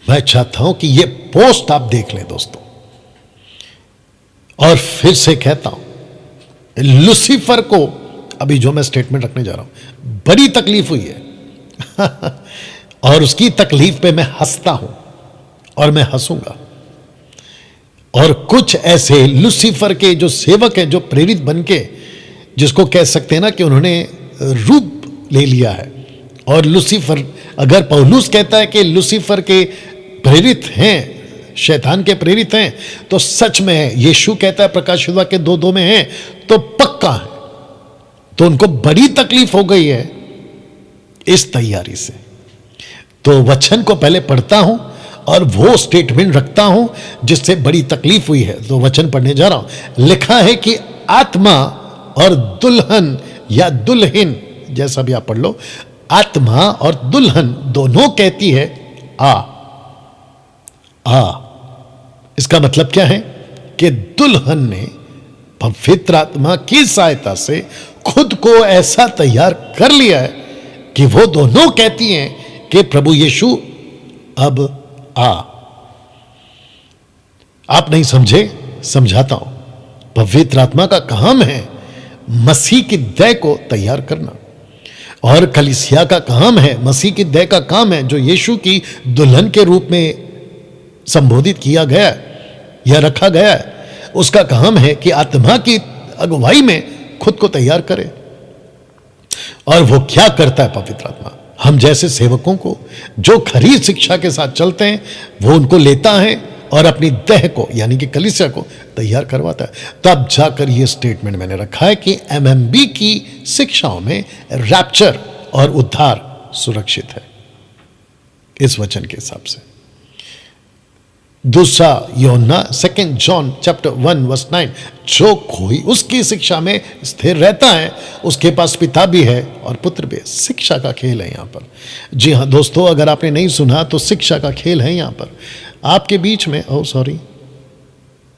मैं चाहता हूं कि ये पोस्ट आप देख लें दोस्तों। और फिर से कहता हूं, लूसीफर को अभी जो मैं स्टेटमेंट रखने जा रहा हूं, बड़ी तकलीफ हुई है और उसकी तकलीफ पे मैं हंसता हूं और मैं हंसूंगा। और कुछ ऐसे लूसीफर के जो सेवक हैं, जो प्रेरित बनके, जिसको कह सकते हैं ना कि उन्होंने रूप ले लिया है। और लूसीफर, अगर पौलुस कहता है कि लूसीफर के प्रेरित हैं, शैतान के प्रेरित हैं, तो सच में है। यीशु कहता है प्रकाशित वाक्य 2:2 में है, तो पक्का है। तो उनको बड़ी तकलीफ हो गई है इस तैयारी से। तो वचन को पहले पढ़ता हूं और वो स्टेटमेंट रखता हूं जिससे बड़ी तकलीफ हुई है। तो वचन पढ़ने जा रहा हूं। लिखा है कि आत्मा और दुल्हन या दुल्हन, जैसा भी आप पढ़ लो, आत्मा और दुल्हन दोनों कहती है आ आ। इसका मतलब क्या है कि दुल्हन ने पवित्र आत्मा की सहायता से खुद को ऐसा तैयार कर लिया है कि वो दोनों कहती हैं कि प्रभु यीशु अब आ। आप नहीं समझे, समझाता हूं। पवित्र आत्मा का काम है मसीह की देह को तैयार करना, और कलीसिया का काम है, मसीह की देह का काम है, जो यीशु की दुल्हन के रूप में संबोधित किया गया या रखा गया है, उसका काम है कि आत्मा की अगुवाई में खुद को तैयार करे। और वो क्या करता है पवित्र आत्मा? हम जैसे सेवकों को जो खरी शिक्षा के साथ चलते हैं, वो उनको लेता है और अपनी देह को यानी कि कलीसिया को तैयार करवाता है। तब जाकर ये स्टेटमेंट मैंने रखा है कि एमएमबी की शिक्षाओं में रैप्चर और उद्धार सुरक्षित है इस वचन के हिसाब से। दूसरा यूहन्ना 2 जॉन चैप्टर 1 वर्स 9, जो कोई उसकी शिक्षा में स्थिर रहता है उसके पास पिता भी है और पुत्र भी है। शिक्षा का खेल है यहाँ पर। जी हाँ दोस्तों, अगर आपने नहीं सुना तो शिक्षा का खेल है यहाँ पर। आपके बीच में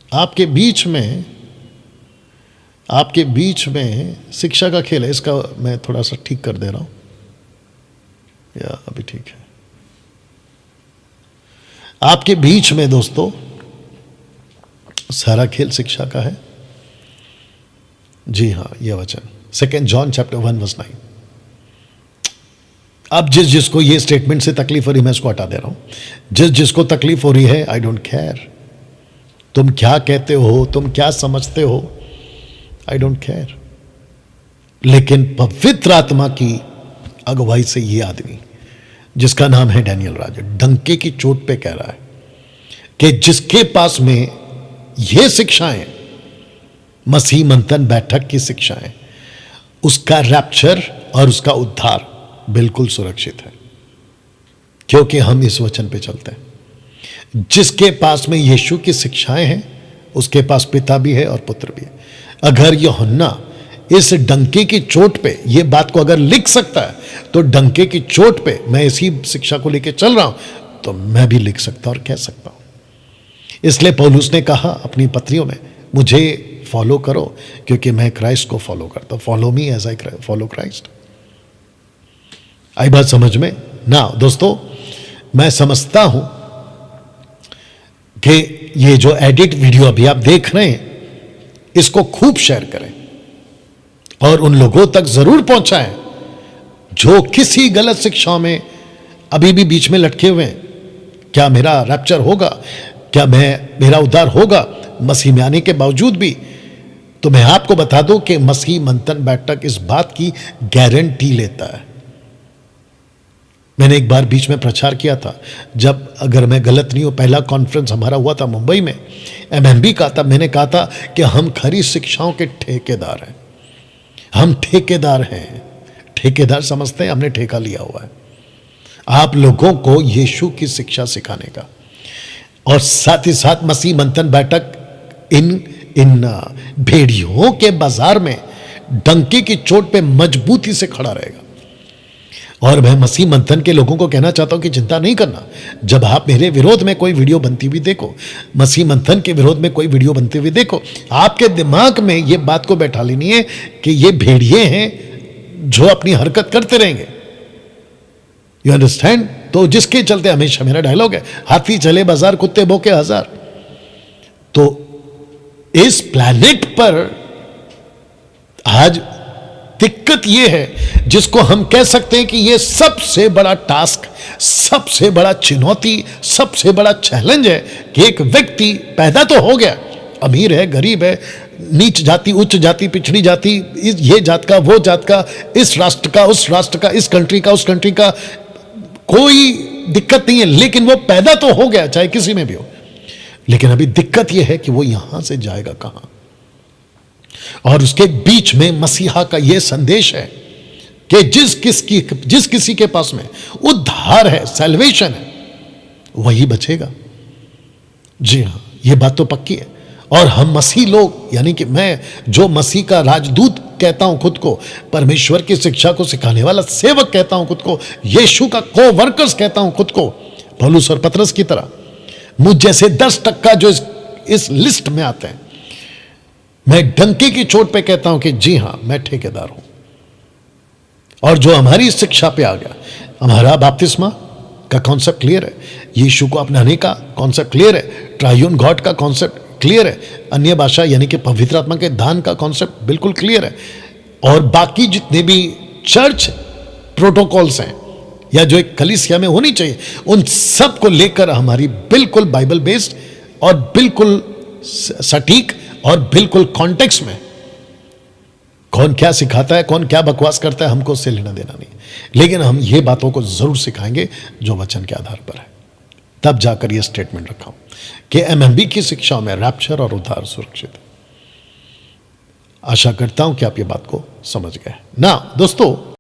आपके बीच में शिक्षा का खेल है। इसका मैं थोड़ा सा ठीक कर दे रहा हूँ, या अभी ठीक है। आपके बीच में दोस्तों सारा खेल शिक्षा का है। जी हाँ, यह वचन 2 जॉन चैप्टर 1 वर्स 9। अब जिसको ये स्टेटमेंट से तकलीफ हो रही है, मैं इसको हटा दे रहा हूं। जिसको तकलीफ हो रही है, आई डोंट केयर तुम क्या कहते हो, तुम क्या समझते हो, आई डोंट केयर। लेकिन पवित्र आत्मा की अगुवाई से ये आदमी, जिसका नाम है डैनियल राज, डंके की चोट पे कह रहा है कि जिसके पास में ये शिक्षाएं, मसीह मंथन बैठक की शिक्षाएं, उसका रैप्चर और उसका उद्धार बिल्कुल सुरक्षित है, क्योंकि हम इस वचन पे चलते हैं। जिसके पास में यीशु की शिक्षाएं हैं, उसके पास पिता भी है और पुत्र भी है। अगर यूहन्ना इस डंके की चोट पे ये बात को अगर लिख सकता है, तो डंके की चोट पे मैं इसी शिक्षा को लेके चल रहा हूं, तो मैं भी लिख सकता और कह सकता हूं। इसलिए पौलुस ने कहा अपनी पत्रियों में, मुझे फॉलो करो क्योंकि मैं क्राइस्ट को फॉलो करता हूं। Follow me as I follow Christ. आई बात समझ में ना दोस्तों? मैं समझता हूं कि ये जो एडिट वीडियो अभी आप देख रहे हैं, इसको खूब शेयर करें और उन लोगों तक जरूर पहुंचाएं जो किसी गलत शिक्षाओं में अभी भी बीच में लटके हुए हैं। क्या मेरा रैप्चर होगा? क्या मेरा उद्धार होगा मसीह में आने के बावजूद भी? तो मैं आपको बता दूं कि मसीह मंथन बैठक इस बात की गारंटी लेता है। मैंने एक बार बीच में प्रचार किया था, जब, अगर मैं गलत नहीं हूं, पहला कॉन्फ्रेंस हमारा हुआ था मुंबई में, एमएमबी का। तब मैंने कहा था कि हम खरी शिक्षाओं के ठेकेदार हैं। हम ठेकेदार हैं। ठेकेदार समझते हैं, हमने ठेका लिया हुआ है आप लोगों को यीशु की शिक्षा सिखाने का। और साथ ही साथ मसीह मंथन बैठक इन भेड़ियों के बाजार में डंके की चोट पे मजबूती से खड़ा रहेगा। और मैं मसीह मंथन के लोगों को कहना चाहता हूं कि चिंता नहीं करना। जब आप मेरे विरोध में कोई वीडियो बनती हुई देखो, मसीह मंथन के विरोध में कोई वीडियो बनते हुए देखो, आपके दिमाग में ये बात को बैठा लेनी है कि ये भेड़िए हैं जो अपनी हरकत करते रहेंगे। You understand? तो जिसके चलते, हमेशा मेरा डायलॉग है, हाथी चले बाजार कुत्ते भौंके हजार। तो इस प्लैनेट पर आज दिक्कत यह है जिसको हम कह सकते हैं कि यह सबसे बड़ा टास्क, सबसे बड़ा चुनौती, सबसे बड़ा चैलेंज है कि एक व्यक्ति पैदा तो हो गया, अमीर है, गरीब है, नीच जाति, उच्च जाति, पिछड़ी जाति, ये जात का, वो जात का, इस राष्ट्र का, उस राष्ट्र का, इस कंट्री का, उस कंट्री का, कोई दिक्कत नहीं है, लेकिन वो पैदा तो हो गया, चाहे किसी में भी हो। लेकिन अभी दिक्कत यह है कि वो यहां से जाएगा कहां। और उसके बीच में मसीहा का यह संदेश है कि जिस किसी के पास में उद्धार है, सैल्वेशन है, वही बचेगा। जी हां, यह बात तो पक्की है। और हम मसीह लोग, यानी कि मैं जो मसीह का राजदूत कहता हूं खुद को, परमेश्वर की शिक्षा को सिखाने वाला सेवक कहता हूं खुद को, यीशु का को-वर्कर्स कहता हूं खुद को, पौलुस और पतरस की तरह, मुझ जैसे 10% जो इस लिस्ट में आते हैं, मैं डंके की चोट पे कहता हूं कि जी हां, मैं ठेकेदार हूं। और जो हमारी शिक्षा पे आ गया, हमारा बपतिस्मा का कॉन्सेप्ट क्लियर है, यीशु को अपनाने का कॉन्सेप्ट क्लियर है, ट्रायून गॉड का कॉन्सेप्ट क्लियर है, अन्य भाषा यानी कि पवित्र आत्मा के दान का कॉन्सेप्ट बिल्कुल क्लियर है। और बाकी जितने भी चर्च प्रोटोकॉल्स हैं या जो एक कलीसिया में होनी चाहिए, उन सब को लेकर हमारी बिल्कुल बाइबल बेस्ड और बिल्कुल सटीक और बिल्कुल कॉन्टेक्स्ट में, कौन क्या सिखाता है, कौन क्या बकवास करता है, हमको उससे लेना देना नहीं। लेकिन हम ये बातों को जरूर सिखाएंगे जो वचन के आधार पर है। तब जाकर यह स्टेटमेंट रखा हूं कि एमएमबी की शिक्षाओं में रैप्चर और उद्धार सुरक्षित है। आशा करता हूं कि आप ये बात को समझ गए ना दोस्तों।